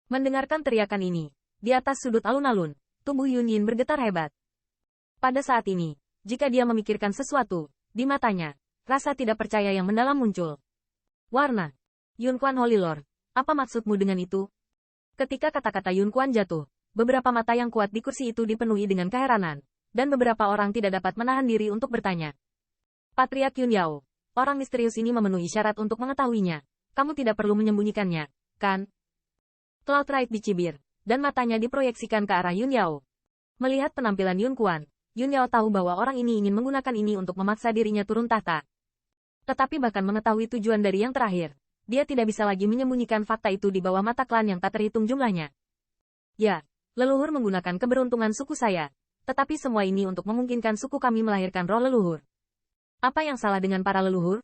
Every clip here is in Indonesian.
Mendengarkan teriakan ini, di atas sudut alun-alun, tubuh Yun Yin bergetar hebat. Pada saat ini, jika dia memikirkan sesuatu, di matanya, rasa tidak percaya yang mendalam muncul. Warna. Yun Quan Holy Lord, apa maksudmu dengan itu? Ketika kata-kata Yun Quan jatuh, beberapa mata yang kuat di kursi itu dipenuhi dengan keheranan, dan beberapa orang tidak dapat menahan diri untuk bertanya. Patriark Yun Yao, orang misterius ini memenuhi syarat untuk mengetahuinya. Kamu tidak perlu menyembunyikannya, kan? Cloud Wright dicibir, dan matanya diproyeksikan ke arah Yun Yao. Melihat penampilan Yun Quan, Yun Yao tahu bahwa orang ini ingin menggunakan ini untuk memaksa dirinya turun tahta. Tetapi bahkan mengetahui tujuan dari yang terakhir, dia tidak bisa lagi menyembunyikan fakta itu di bawah mata klan yang tak terhitung jumlahnya. Ya, leluhur menggunakan keberuntungan suku saya, tetapi semua ini untuk memungkinkan suku kami melahirkan roh leluhur. Apa yang salah dengan para leluhur?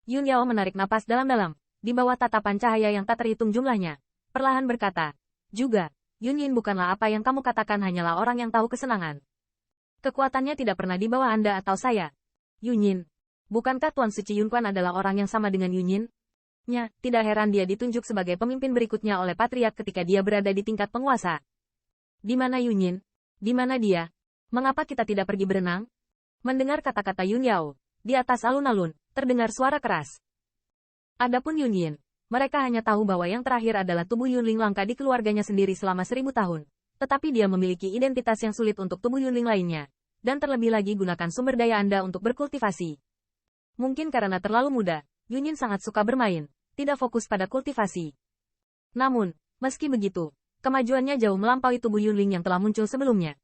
Yun Yao menarik napas dalam-dalam, di bawah tatapan cahaya yang tak terhitung jumlahnya. Perlahan berkata, juga, Yun Yin bukanlah apa yang kamu katakan hanyalah orang yang tahu kesenangan. Kekuatannya tidak pernah di bawah Anda atau saya. Yun Yin, bukankah Tuan Suci Yun Quan adalah orang yang sama dengan Yun Yin? Nya, tidak heran dia ditunjuk sebagai pemimpin berikutnya oleh Patriark ketika dia berada di tingkat penguasa. Di mana Yun Yin? Di mana dia? Mengapa kita tidak pergi berenang? Mendengar kata-kata Yun Yao, di atas alun-alun, terdengar suara keras. Adapun Yun Yin, mereka hanya tahu bahwa yang terakhir adalah tubuh Yunling langka di keluarganya sendiri selama 1000 tahun. Tetapi dia memiliki identitas yang sulit untuk tubuh Yunling lainnya. Dan terlebih lagi gunakan sumber daya Anda untuk berkultivasi. Mungkin karena terlalu muda, Yun Yin sangat suka bermain, tidak fokus pada kultivasi. Namun, meski begitu, kemajuannya jauh melampaui tubuh Yunling yang telah muncul sebelumnya.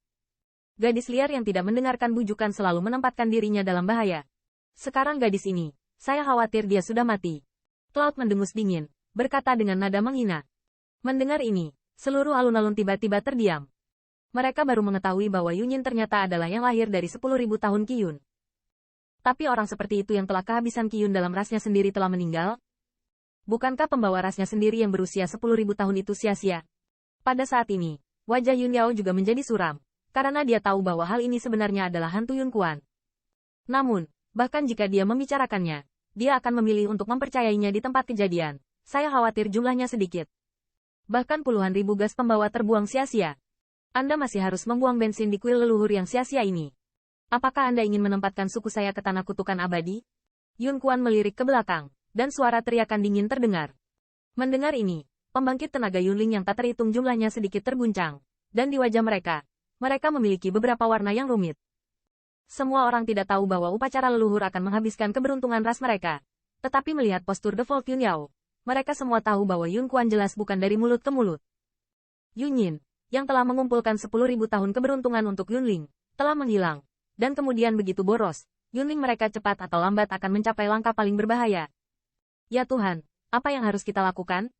Gadis liar yang tidak mendengarkan bujukan selalu menempatkan dirinya dalam bahaya. Sekarang gadis ini, saya khawatir dia sudah mati. Cloud mendengus dingin, berkata dengan nada menghina. Mendengar ini, seluruh alun-alun tiba-tiba terdiam. Mereka baru mengetahui bahwa Yun Yin ternyata adalah yang lahir dari 10.000 tahun Qiyun. Tapi orang seperti itu yang telah kehabisan Qiyun dalam rasnya sendiri telah meninggal? Bukankah pembawa rasnya sendiri yang berusia 10.000 tahun itu sia-sia? Pada saat ini, wajah Yun Yao juga menjadi suram, karena dia tahu bahwa hal ini sebenarnya adalah hantu Yun Quan. Namun, bahkan jika dia membicarakannya, dia akan memilih untuk mempercayainya di tempat kejadian. Saya khawatir jumlahnya sedikit. Bahkan puluhan ribu gas pembawa terbuang sia-sia. Anda masih harus membuang bensin di kuil leluhur yang sia-sia ini. Apakah Anda ingin menempatkan suku saya ke tanah kutukan abadi? Yun Quan melirik ke belakang, dan suara teriakan dingin terdengar. Mendengar ini, pembangkit tenaga Yunling yang tak terhitung jumlahnya sedikit terguncang. Dan di wajah mereka, mereka memiliki beberapa warna yang rumit. Semua orang tidak tahu bahwa upacara leluhur akan menghabiskan keberuntungan ras mereka. Tetapi melihat postur default Yun Yao, mereka semua tahu bahwa Yun Quan jelas bukan dari mulut ke mulut. Yun Yin, yang telah mengumpulkan 10.000 tahun keberuntungan untuk Yunling, telah menghilang. Dan kemudian begitu boros, Yunling mereka cepat atau lambat akan mencapai langkah paling berbahaya. Ya Tuhan, apa yang harus kita lakukan?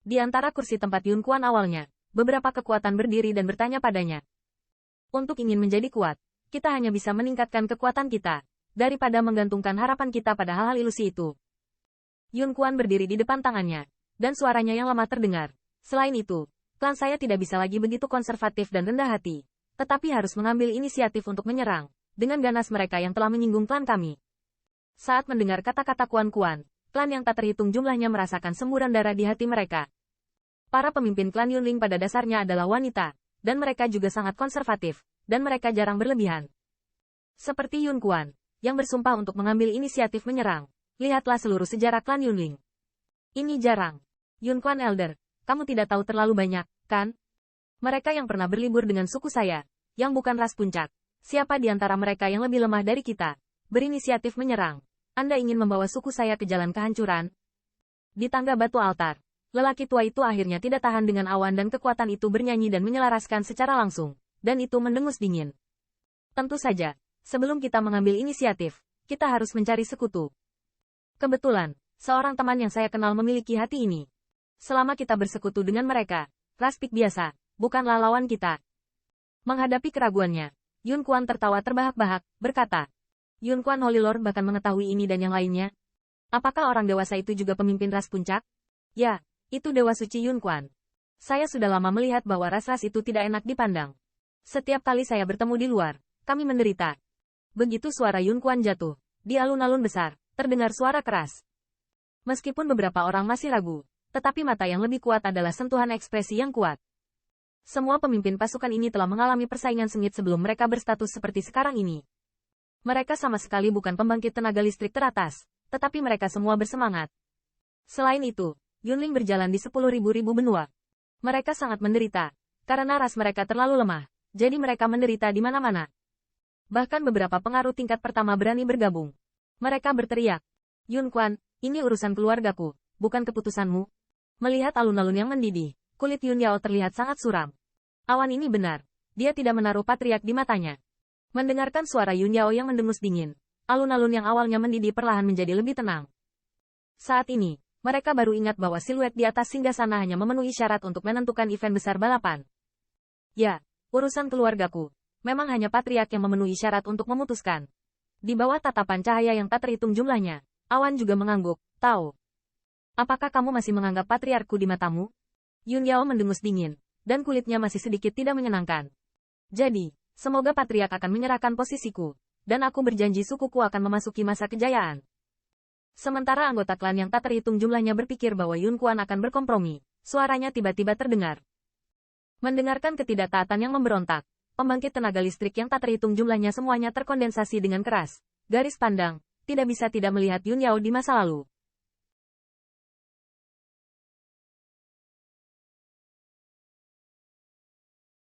Di antara kursi tempat Yun Quan awalnya, beberapa kekuatan berdiri dan bertanya padanya. Untuk ingin menjadi kuat, kita hanya bisa meningkatkan kekuatan kita, daripada menggantungkan harapan kita pada hal-hal ilusi itu. Yun Quan berdiri di depan tangannya, dan suaranya yang lemah terdengar. Selain itu, klan saya tidak bisa lagi begitu konservatif dan rendah hati, tetapi harus mengambil inisiatif untuk menyerang, dengan ganas mereka yang telah menyinggung klan kami. Saat mendengar kata-kata Kuan, klan yang tak terhitung jumlahnya merasakan semburan darah di hati mereka. Para pemimpin klan Yunling pada dasarnya adalah wanita, dan mereka juga sangat konservatif, dan mereka jarang berlebihan. Seperti Yun Quan, yang bersumpah untuk mengambil inisiatif menyerang. Lihatlah seluruh sejarah klan Yunling. Ini jarang. Yun Quan Elder, kamu tidak tahu terlalu banyak, kan? Mereka yang pernah berlibur dengan suku saya, yang bukan ras puncak. Siapa di antara mereka yang lebih lemah dari kita? Berinisiatif menyerang. Anda ingin membawa suku saya ke jalan kehancuran? Di tangga batu altar, lelaki tua itu akhirnya tidak tahan dengan awan dan kekuatan itu bernyanyi dan menyelaraskan secara langsung. Dan itu mendengus dingin. Tentu saja, sebelum kita mengambil inisiatif, kita harus mencari sekutu. Kebetulan, seorang teman yang saya kenal memiliki hati ini. Selama kita bersekutu dengan mereka, ras pik biasa, bukanlah lawan kita. Menghadapi keraguannya, Yun Quan tertawa terbahak-bahak, berkata, Yun Quan Holy Lord bahkan mengetahui ini dan yang lainnya. Apakah orang dewasa itu juga pemimpin ras puncak? Ya, itu Dewa Suci Yun Quan. Saya sudah lama melihat bahwa ras-ras itu tidak enak dipandang. Setiap kali saya bertemu di luar, kami menderita. Begitu suara Yun Quan jatuh, di alun-alun besar, terdengar suara keras. Meskipun beberapa orang masih ragu, Tetapi mata yang lebih kuat adalah sentuhan ekspresi yang kuat. Semua pemimpin pasukan ini telah mengalami persaingan sengit sebelum mereka berstatus seperti sekarang ini. Mereka sama sekali bukan pembangkit tenaga listrik teratas, tetapi mereka semua bersemangat. Selain itu, Yunling berjalan di 10.000 benua. Mereka sangat menderita, karena ras mereka terlalu lemah, jadi mereka menderita di mana-mana. Bahkan beberapa pengaruh tingkat pertama berani bergabung. Mereka berteriak, Yun Quan, ini urusan keluargaku, bukan keputusanmu. Melihat alun-alun yang mendidih, kulit Yun Yao terlihat sangat suram. Awan ini benar, dia tidak menaruh patriark di matanya. Mendengarkan suara Yun Yao yang mendengus dingin, alun-alun yang awalnya mendidih perlahan menjadi lebih tenang. Saat ini, mereka baru ingat bahwa siluet di atas singgasana hanya memenuhi syarat untuk menentukan event besar balapan. Ya, urusan keluargaku, memang hanya patriark yang memenuhi syarat untuk memutuskan. Di bawah tatapan cahaya yang tak terhitung jumlahnya, awan juga mengangguk, tahu. Apakah kamu masih menganggap patriarkku di matamu? Yun Yao mendengus dingin, dan kulitnya masih sedikit tidak menyenangkan. Jadi, semoga patriark akan menyerahkan posisiku, dan aku berjanji sukuku akan memasuki masa kejayaan. Sementara anggota klan yang tak terhitung jumlahnya berpikir bahwa Yun Quan akan berkompromi, suaranya tiba-tiba terdengar. Mendengarkan ketidaktaatan yang memberontak, pembangkit tenaga listrik yang tak terhitung jumlahnya semuanya terkondensasi dengan keras. Garis pandang, tidak bisa tidak melihat Yun Yao di masa lalu.